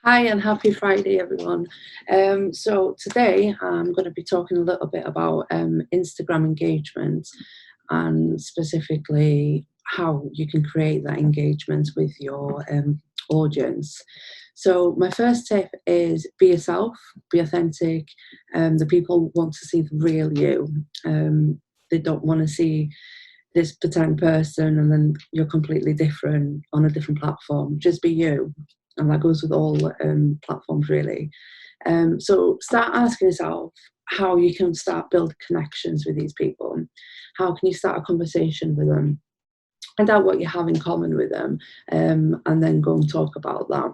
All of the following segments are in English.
Hi and happy Friday, everyone. So today I'm going to be talking a little bit about Instagram engagement and specifically how you can create that engagement with your audience. So my first tip is be yourself, be authentic. The people want to see the real you. They don't want to see this pretend person and then you're completely different on a different platform. Just be you, and that goes with all platforms really. So start asking yourself how you can start build connections with these people. How can you start a conversation with them? Find out what you have in common with them, and then go and talk about that.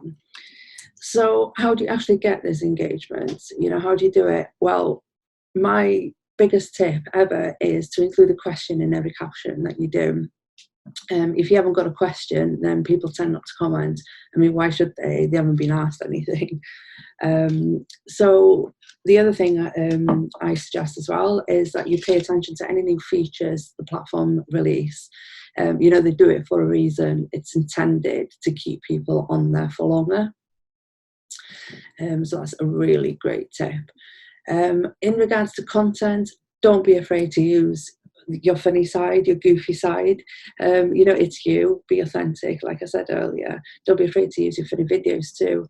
So how do you actually get this engagement? How do you do it? Well, my biggest tip ever is to include a question in every caption that you do. If you haven't got a question, then people tend not to comment. I mean, why should they? They haven't been asked anything. So the other thing I suggest as well is that you pay attention to any new features the platform release. They do it for a reason. It's intended to keep people on there for longer. So that's a really great tip. In regards to content, don't be afraid to use your funny side, your goofy side. It's you. Be authentic, like I said earlier. Don't be afraid to use your funny videos too.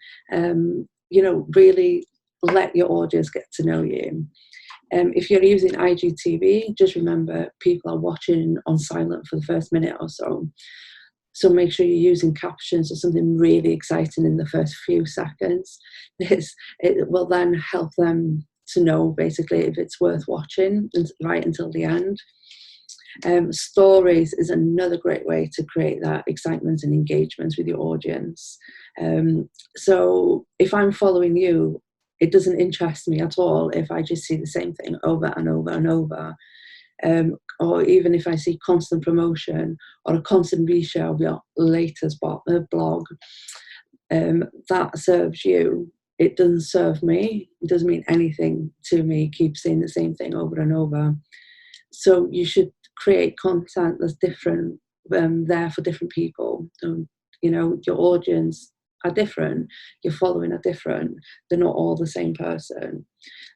Really let your audience get to know you. If you're using IGTV, just remember people are watching on silent for the first minute or so. So make sure you're using captions or something really exciting in the first few seconds. It will then help them to know basically if it's worth watching right until the end. Stories is another great way to create that excitement and engagement with your audience. So if I'm following you, it doesn't interest me at all if I just see the same thing over and over and over. Or even if I see constant promotion or a constant reshare of your latest blog, that serves you. It doesn't serve me. It doesn't mean anything to me. Keep seeing the same thing over and over. So you should create content that's different, there for different people. Your audience are different. Your following are different. They're not all the same person.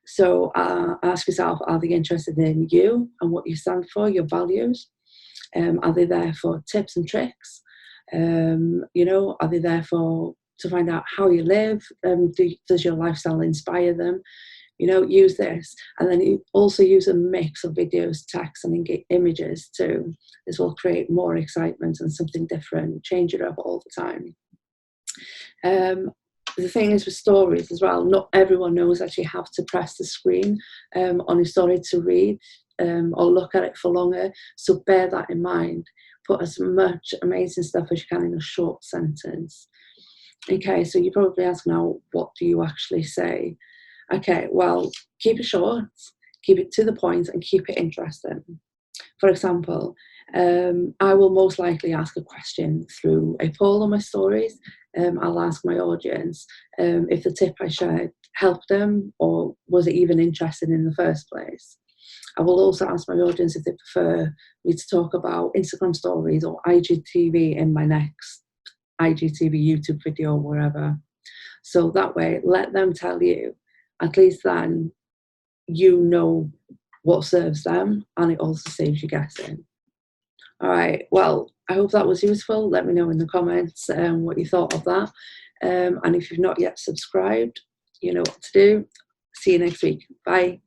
So ask yourself, are they interested in you and what you stand for, your values? Are they there for tips and tricks? Are they there to find out how you live? Does your lifestyle inspire them? Use this. And then you also use a mix of videos, text, and images too. This will create more excitement and something different. Change it up all the time. The thing is with stories as well, not everyone knows that you have to press the screen on your story to read or look at it for longer. So bear that in mind. Put as much amazing stuff as you can in a short sentence. Okay, so you probably ask now, what do you actually say? Okay, well, keep it short, keep it to the point, and keep it interesting. For example, I will most likely ask a question through a poll on my stories. I'll ask my audience if the tip I shared helped them or was it even interested in the first place. I will also ask my audience if they prefer me to talk about Instagram stories or IGTV in my next IGTV YouTube video or wherever. So that way, let them tell you. At least then you know what serves them, and it also saves you guessing. All right, well, I hope that was useful. Let me know in the comments what you thought of that. And if you've not yet subscribed, you know what to do. See you next week. Bye.